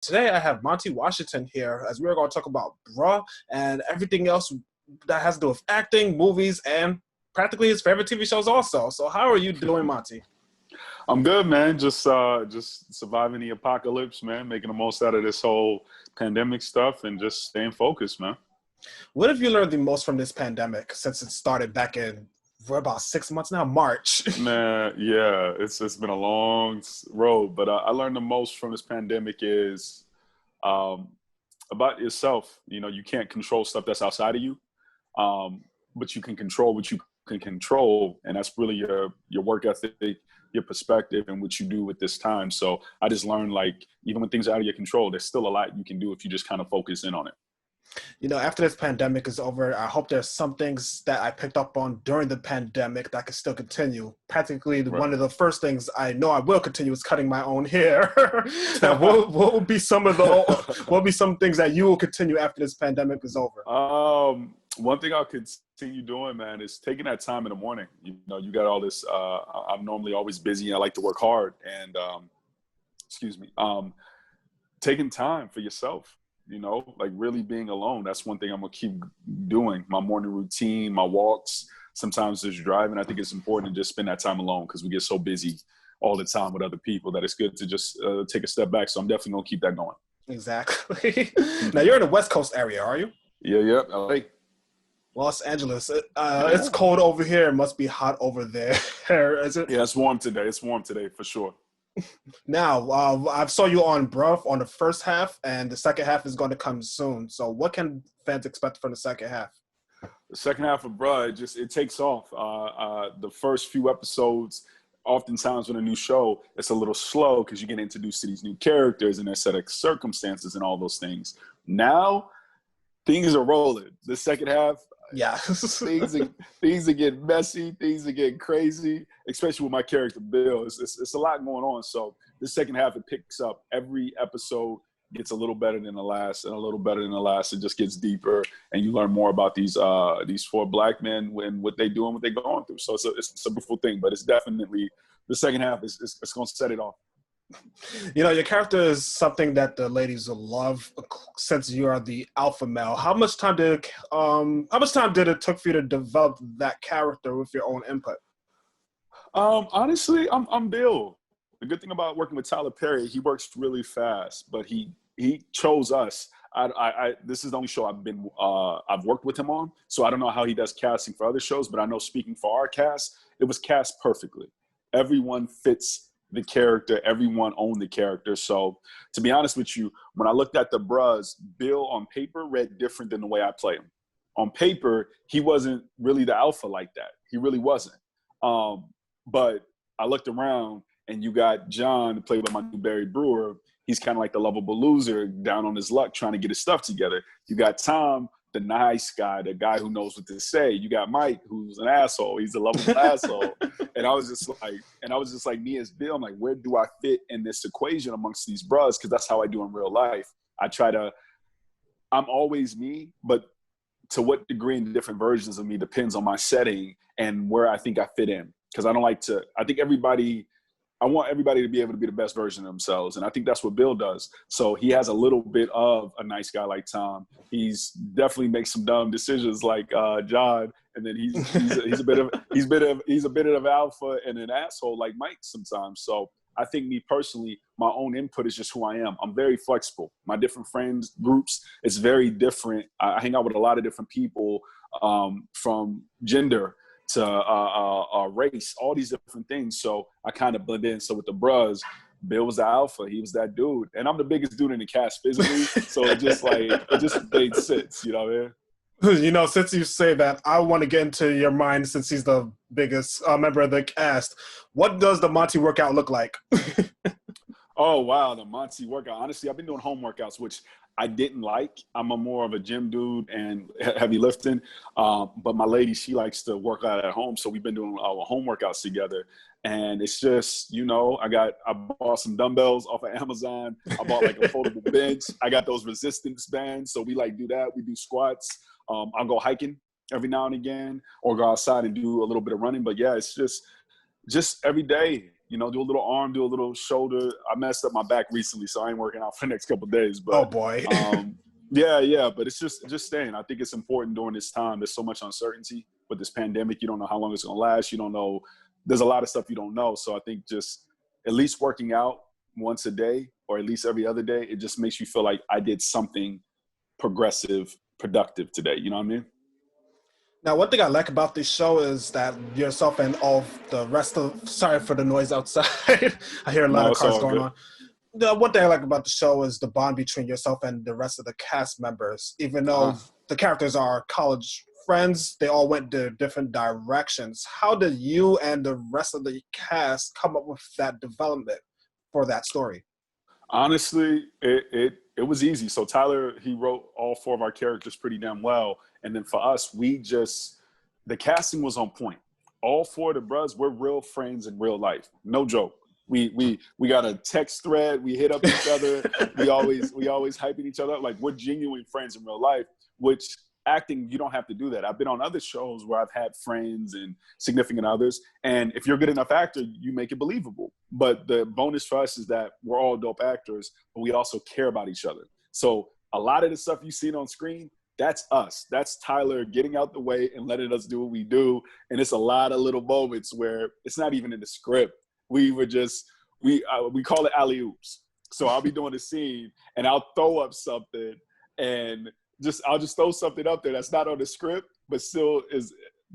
Today I have Monty Washington here as we're going to talk about Bruh and everything else that has to do with acting, movies, and practically his favorite TV shows also. So how are you doing, Monty? I'm good, man. Just surviving the apocalypse, man. Making the most out of this whole pandemic stuff and just staying focused, man. What have you learned the most from this pandemic since it started back in, for about 6 months now, March? Man, yeah, it's been a long road, but I learned the most from this pandemic is um, about yourself. You know, you can't control stuff that's outside of you, but you can control what you can control, and that's really your work ethic, your perspective, and what you do with this time. So I just learned, like, even when things are out of your control, there's still a lot you can do if you just kind of focus in on it. After this pandemic is over, I hope there's some things that I picked up on during the pandemic that can still continue. Practically, Right. one of the first things I know I will continue is cutting my own hair. Now, what will be what will be some things that you will continue after this pandemic is over? One thing I'll continue doing, man, is taking that time in the morning. You know, you got all this. I'm normally always busy. I like to work hard, and excuse me, taking time for yourself. You know, like really being alone. That's one thing I'm gonna keep doing. My morning routine, my walks, sometimes just driving. I think it's important to just spend that time alone because we get so busy all the time with other people that it's good to just take a step back. So I'm definitely gonna keep that going. Exactly. Now, you're in the West Coast area, are you? Yeah. LA. Los Angeles. It's cold over here. It must be hot over there. Is it? Yeah, it's warm today. It's warm today for sure. Now, I saw you on Bruh on the first half, and the second half is going to come soon. So what can fans expect from the second half? The second half of Bruh, it takes off. The first few episodes, oftentimes when a new show, it's a little slow because you get introduced to these new characters and their set of circumstances and all those things. Now, things are rolling. The second half, yeah, things are getting messy. Things are getting crazy, especially with my character Bill. It's a lot going on. So the second half, it picks up. Every episode gets a little better than the last, and a little better than the last. It just gets deeper, and you learn more about these four black men and what they do and what they're going through. So it's a beautiful thing. But it's definitely the second half is going to set it off. You know, your character is something that the ladies will love since you are the alpha male. How much time did it took for you to develop that character with your own input? Honestly, I'm Bill. The good thing about working with Tyler Perry, he works really fast, but he chose us. This is the only show I've worked with him on, so I don't know how he does casting for other shows, but I know speaking for our cast, it was cast perfectly. Everyone fits the character, everyone owned the character. So to be honest with you, when I looked at the Bruhs, Bill on paper read different than the way I play him. On paper, he wasn't really the alpha like that. He really wasn't. But I looked around and you got John, played by my new Barry Brewer. He's kind of like the lovable loser, down on his luck, trying to get his stuff together. You got Tom, the nice guy, the guy who knows what to say. You got Mike, who's an asshole. He's a lovable asshole. And I was just like, me as Bill, I'm like, where do I fit in this equation amongst these bros? Because that's how I do in real life. I'm always me, but to what degree and different versions of me depends on my setting and where I think I fit in. Because I want everybody to be able to be the best version of themselves. And I think that's what Bill does. So he has a little bit of a nice guy like Tom. He's definitely makes some dumb decisions like John. And then he's a bit of alpha and an asshole like Mike sometimes. So I think me personally, my own input is just who I am. I'm very flexible. My different friends groups, it's very different. I hang out with a lot of different people from gender to race, all these different things. So I kind of blend in. So with the Bruhs, Bill was the alpha. He was that dude. And I'm the biggest dude in the cast physically. So it just made sense, you know what I mean? You know, since you say that, I want to get into your mind since he's the biggest member of the cast. What does the Monty workout look like? Oh, wow, the Monty workout. Honestly, I've been doing home workouts, which I didn't like. I'm more of a gym dude and heavy lifting. But my lady, she likes to work out at home. So we've been doing home workouts together. And it's just, you know, I bought some dumbbells off of Amazon. I bought like a foldable bench. I got those resistance bands. So we like do that. We do squats. I'll go hiking every now and again or go outside and do a little bit of running. But yeah, it's just every day. You know, do a little arm, do a little shoulder. I messed up my back recently, so I ain't working out for the next couple of days. But Oh boy. yeah. But it's just staying. I think it's important during this time. There's so much uncertainty with this pandemic. You don't know how long it's gonna last. You don't know. There's a lot of stuff you don't know. So I think just at least working out once a day or at least every other day, it just makes you feel like I did something progressive, productive today. You know what I mean? Now, one thing I like about this show is that yourself and all the rest of, sorry for the noise outside. I hear a lot No, of it's cars all going good. on. The one thing I like about the show is the bond between yourself and the rest of the cast members. Even though the characters are college friends, they all went to different directions. How did you and the rest of the cast come up with that development for that story? Honestly, it was easy. So Tyler, he wrote all 4 of our characters pretty damn well. And then for us, the casting was on point. All 4 of the bros, we're real friends in real life. No joke. We got a text thread. We hit up each other. we always hyping each other up. Like, we're genuine friends in real life, which acting, you don't have to do that. I've been on other shows where I've had friends and significant others. And if you're a good enough actor, you make it believable. But the bonus for us is that we're all dope actors, but we also care about each other. So a lot of the stuff you see on screen, that's us. That's Tyler getting out the way and letting us do what we do. And it's a lot of little moments where it's not even in the script. We call it alley-oops. So I'll be doing a scene and I'll throw up something and I'll just throw something up there that's not on the script, but still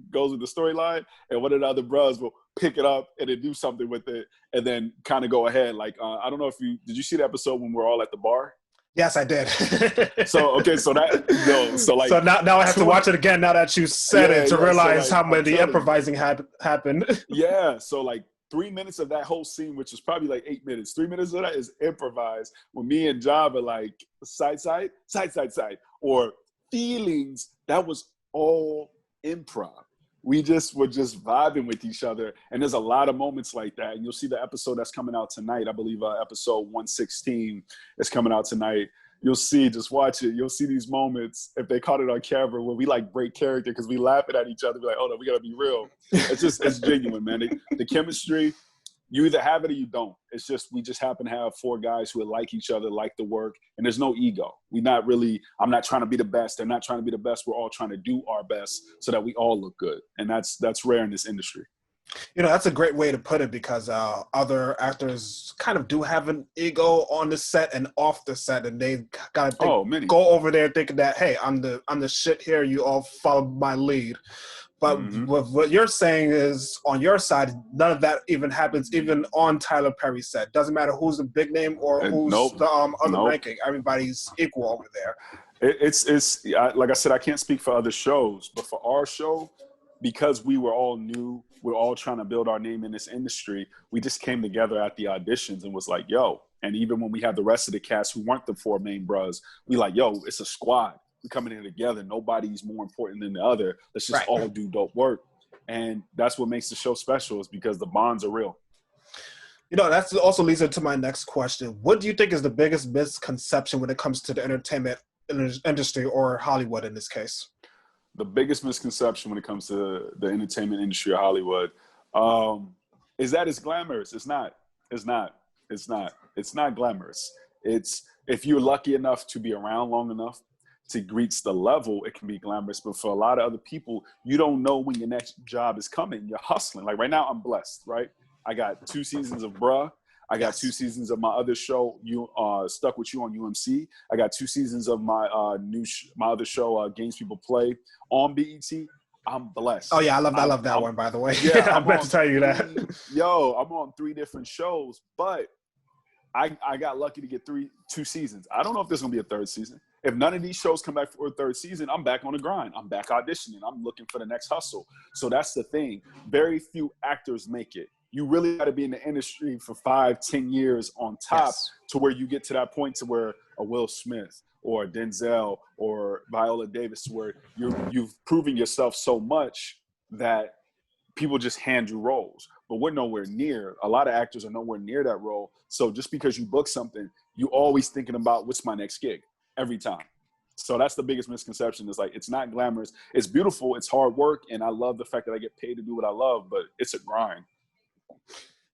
goes with the storyline. And one of the other bros will pick it up and then do something with it and then kind of go ahead. Like, I don't know if did you see the episode when we're all at the bar? Yes, I did. So now I have to watch it again now that you said it to realize how many improvising happened. Yeah, so like 3 minutes of that whole scene, which is probably like 8 minutes, 3 minutes of that is improvised when me and Job are like side, or feelings. That was all improv. We were just vibing with each other. And there's a lot of moments like that. And you'll see the episode that's coming out tonight. I believe episode 116 is coming out tonight. You'll see, just watch it. You'll see these moments, if they caught it on camera, where we like break character because we laughing at each other. We're like, oh no, we gotta be real. It's genuine, man. The chemistry, you either have it or you don't. It's just, we just happen to have 4 guys who like each other, like the work, and there's no ego. I'm not trying to be the best. They're not trying to be the best. We're all trying to do our best so that we all look good. And that's rare in this industry. You know, that's a great way to put it because other actors kind of do have an ego on the set and off the set, and they gotta go over there thinking that, hey, I'm the shit here. You all follow my lead. But with what you're saying is, on your side, none of that even happens, even on Tyler Perry's set. Doesn't matter who's the big name or who's the other ranking. Everybody's equal over there. Like I said, I can't speak for other shows, but for our show, because we were all new, we're all trying to build our name in this industry, we just came together at the auditions and was like, yo. And even when we had the rest of the cast who weren't the 4 main bros, we like, yo, it's a squad. We coming in together. Nobody's more important than the other. Let's just all do dope work. And that's what makes the show special, is because the bonds are real. You know, that also leads into my next question. What do you think is the biggest misconception when it comes to the entertainment industry, or Hollywood in this case? The biggest misconception when it comes to the entertainment industry or Hollywood is that it's glamorous. It's not. It's not glamorous. It's, if you're lucky enough to be around long enough to reach the level, it can be glamorous. But for a lot of other people, you don't know when your next job is coming. You're hustling. Like right now, I'm blessed, right? I got 2 seasons of Bruh. I got 2 seasons of my other show, Stuck With You on UMC. I got 2 seasons of my my other show, Games People Play, on BET. I'm blessed. Oh yeah, I love that one, by the way. Yeah, I meant to tell you that. I'm on 3 different shows, but I got lucky to get 2 seasons. I don't know if there's gonna be a 3rd season. If none of these shows come back for a 3rd season, I'm back on the grind. I'm back auditioning. I'm looking for the next hustle. So that's the thing. Very few actors make it. You really got to be in the industry for 5-10 years on top to where you get to that point to where a Will Smith or a Denzel or Viola Davis, where you've proven yourself so much that people just hand you roles. But we're nowhere near. A lot of actors are nowhere near that role. So just because you book something, you always thinking about what's my next gig every time. So that's the biggest misconception, is like, it's not glamorous. It's beautiful. It's hard work. And I love the fact that I get paid to do what I love, but it's a grind.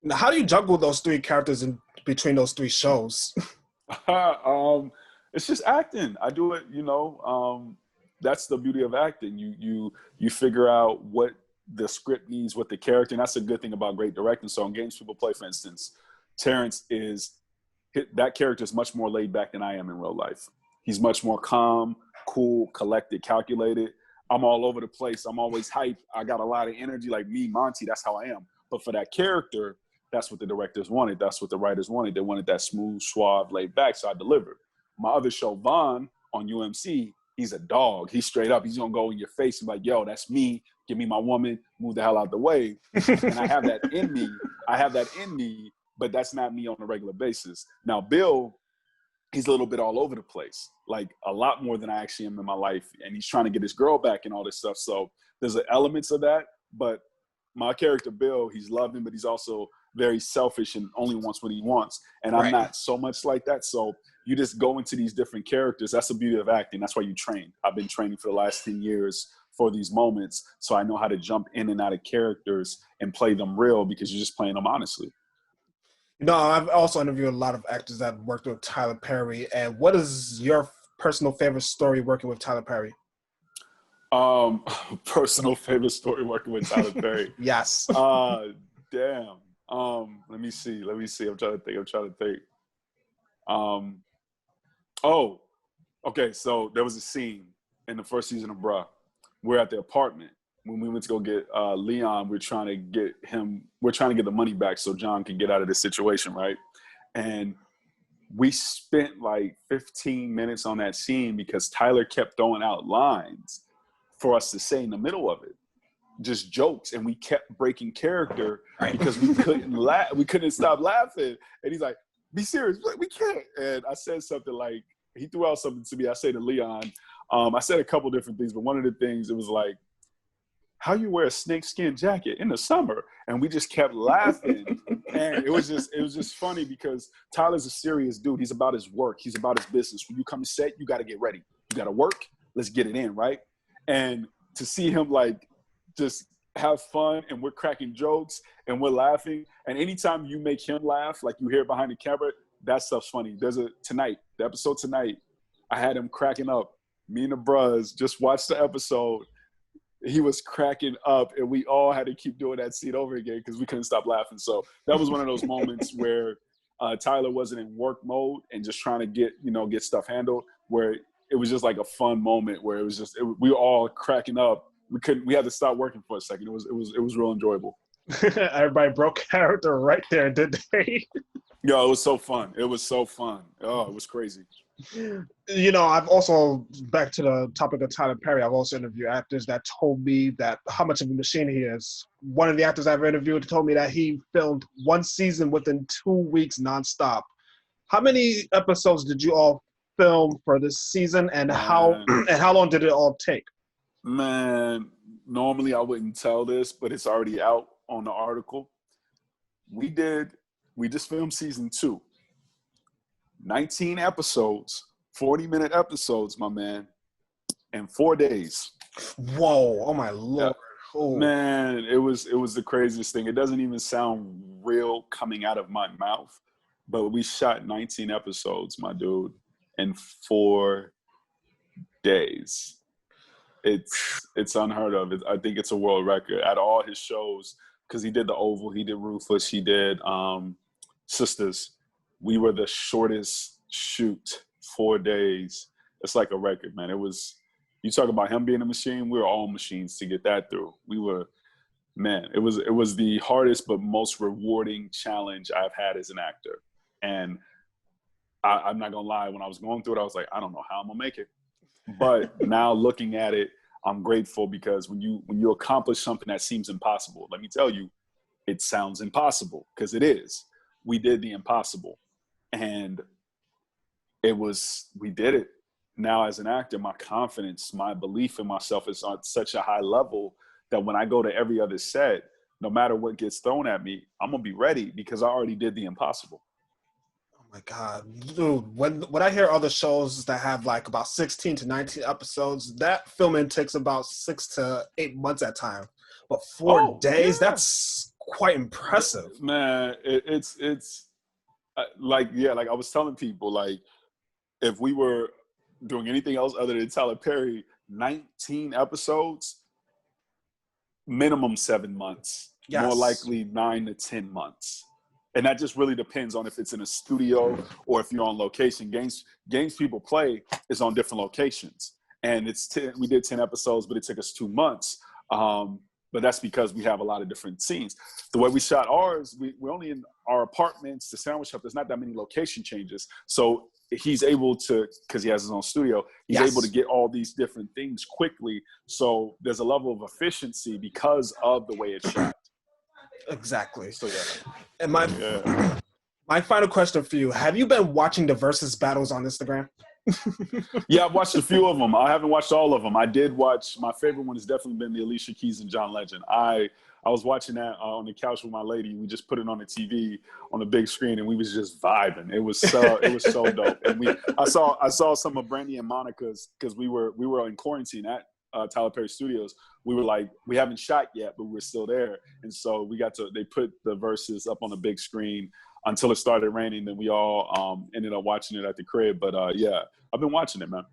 Now, how do you juggle those three characters in between those three shows? It's just acting. I do it, that's the beauty of acting. You figure out what the script needs, what the character, and that's a good thing about great directing. So in games people play, for instance, Terrence that character is much more laid back than I am in real life. He's much more calm, cool, collected, calculated. I'm all over the place. I'm always hyped. I got a lot of energy, like me, Monty. That's how I am. But for that character, that's what the directors wanted. That's what the writers wanted. They wanted that smooth, suave, laid back. So I delivered. My other show, Vaughn, on UMC, he's a dog. He's straight up. He's going to go in your face and be like, yo, that's me. Give me my woman. Move the hell out the way. And I have that in me. But that's not me on a regular basis. Now, Bill, he's a little bit all over the place, like a lot more than I actually am in my life. And he's trying to get his girl back and all this stuff. So there's elements of that. But my character, Bill, he's loving, but he's also very selfish and only wants what he wants. And I'm not so much like that. So you just go into these different characters. That's the beauty of acting. That's why you train. I've been training for the last 10 years for these moments. So I know how to jump in and out of characters and play them real because you're just playing them honestly. I've also interviewed a lot of actors that worked with Tyler Perry. And what is your personal favorite story working with Tyler Perry? Personal favorite story working with Tyler Perry. Yes. Damn. Let me see. I'm trying to think. Okay. So there was a scene in the first season of Bruh. We're at the apartment. When we went to go get Leon, we're trying to get the money back so John can get out of this situation, right? And we spent like 15 minutes on that scene because Tyler kept throwing out lines for us to say in the middle of it, just jokes, and we kept breaking character because we couldn't laugh. We couldn't stop laughing. And he's like, "Be serious, we can't." And I said something like, he threw out something to me. I say to Leon, I said a couple different things, but one of the things, it was like, how you wear a snakeskin jacket in the summer? And we just kept laughing. And it was just funny because Tyler's a serious dude. He's about his work. He's about his business. When you come to set, you got to get ready. You got to work. Let's get it in, right? And to see him like just have fun, and we're cracking jokes and we're laughing. And anytime you make him laugh, like you hear behind the camera, that stuff's funny. The episode tonight, I had him cracking up. Me and the bros just watched the episode. He was cracking up, and we all had to keep doing that scene over again because we couldn't stop laughing. So that was one of those moments where Tyler wasn't in work mode and just trying to get stuff handled, where it was just like a fun moment where we were all cracking up. We had to stop working for a second. It was real enjoyable. Everybody broke character right there, did they? Yo, it was so fun. Oh, it was crazy. I've also, back to the topic of Tyler Perry, I've also interviewed actors that told me that how much of a machine he is. One of the actors I've interviewed told me that he filmed one season within 2 weeks nonstop. How many episodes did you all film for this season, and how long did it all take? Man, normally I wouldn't tell this, but it's already out on the article. We just filmed season 2. 19 episodes, 40-minute episodes, my man, in 4 days. Whoa! Oh my Lord! Yeah. Oh. Man, it was the craziest thing. It doesn't even sound real coming out of my mouth, but we shot 19 episodes, my dude, in 4 days. It's unheard of. I think it's a world record. Out of all his shows, because he did The Oval, he did Ruthless, he did Sisters. We were the shortest shoot, 4 days. It's like a record, man. You talk about him being a machine, we were all machines to get that through. It was the hardest but most rewarding challenge I've had as an actor. And I'm not gonna lie, when I was going through it, I was like, I don't know how I'm gonna make it. But now looking at it, I'm grateful because when you accomplish something that seems impossible, let me tell you, it sounds impossible because it is. We did the impossible. And we did it. Now as an actor, my confidence, my belief in myself is on such a high level that when I go to every other set, no matter what gets thrown at me, I'm going to be ready because I already did the impossible. Oh my God. Dude, when I hear other shows that have like about 16 to 19 episodes, that filming takes about 6 to 8 months at time. But 4 days, yeah. That's quite impressive. Man, it's like I was telling people, like if we were doing anything else other than Tyler Perry, 19 episodes, minimum 7 months, more likely 9 to 10 months. And that just really depends on if it's in a studio or if you're on location. Games people play is on different locations. And we did 10 episodes, but it took us 2 months. But that's because we have a lot of different scenes. The way we shot ours, we're only in our apartments, the sandwich shop. There's not that many location changes. So he's able to, because he has his own studio, he's able to get all these different things quickly. So there's a level of efficiency because of the way it's shot. Exactly. So, yeah. And my final question for you, have you been watching the versus battles on Instagram? Yeah, I've watched a few of them. I haven't watched all of them. I did watch, my favorite one has definitely been the Alicia Keys and John Legend. I was watching that on the couch with my lady. We just put it on the TV on the big screen, and we was just vibing. It was so dope. And I saw some of Brandy and Monica's, because we were in quarantine at Tyler Perry Studios. We were like, we haven't shot yet, but we're still there. And so they put the verses up on the big screen until it started raining. Then we all ended up watching it at the crib. But yeah, I've been watching it, man.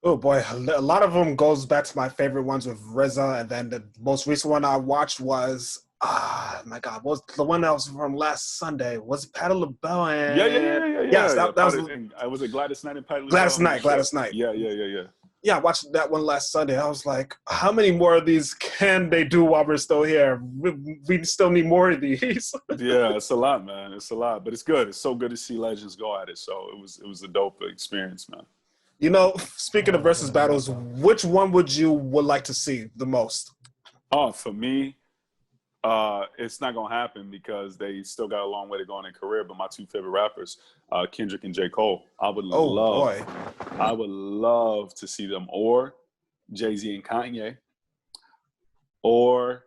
Oh boy, a lot of them goes back to my favorite ones with RZA, and then the most recent one I watched was, my God, what was the one that was from last Sunday? Was it Patti LaBelle? And Yeah. Yes, that was. Was it Gladys Knight and Patti LaBelle? Gladys Knight. Yeah. Yeah, I watched that one last Sunday. I was like, how many more of these can they do while we're still here? We still need more of these. Yeah, it's a lot, man. It's a lot, but it's good. It's so good to see legends go at it. So it was a dope experience, man. You know, speaking of versus battles, which one would like to see the most? Oh, for me, it's not gonna happen because they still got a long way to go in their career. But my two favorite rappers, Kendrick and J. Cole, I would love to see them, or Jay-Z and Kanye, or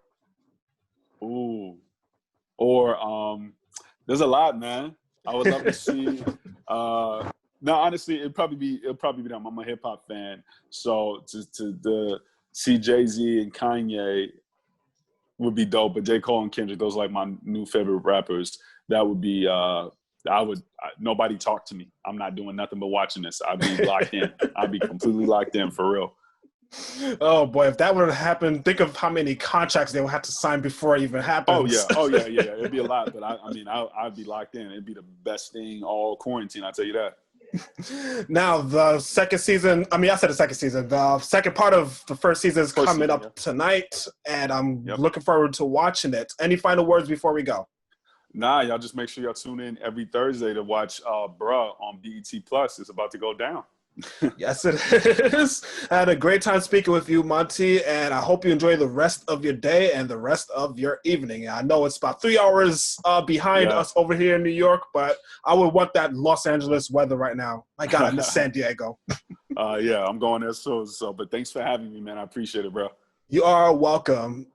there's a lot, man. I would love to see. No, honestly, it'll probably be them. I'm a hip hop fan, so to see Jay-Z and Kanye would be dope. But J. Cole and Kendrick, those are like my new favorite rappers. That would be. Nobody talk to me. I'm not doing nothing but watching this. I'd be locked in. I'd be completely locked in for real. Oh boy, if that would have happened, think of how many contracts they would have to sign before it even happens. Oh yeah. It'd be a lot, but I'd be locked in. It'd be the best thing all quarantine. I'll tell you that. Now the second season, I said the second season, the second part of the first season is coming up tonight, and I'm looking forward to watching it. Any final words before we go? Nah, y'all just make sure y'all tune in every Thursday to watch Bruh on BET Plus. It's about to go down. Yes, it is. I had a great time speaking with you, Monti, and I hope you enjoy the rest of your day and the rest of your evening. I know it's about 3 hours behind us over here in New York, but I would want that Los Angeles weather right now. My God, I miss San Diego. Yeah, I'm going there soon. But thanks for having me, man. I appreciate it, bro. You are welcome.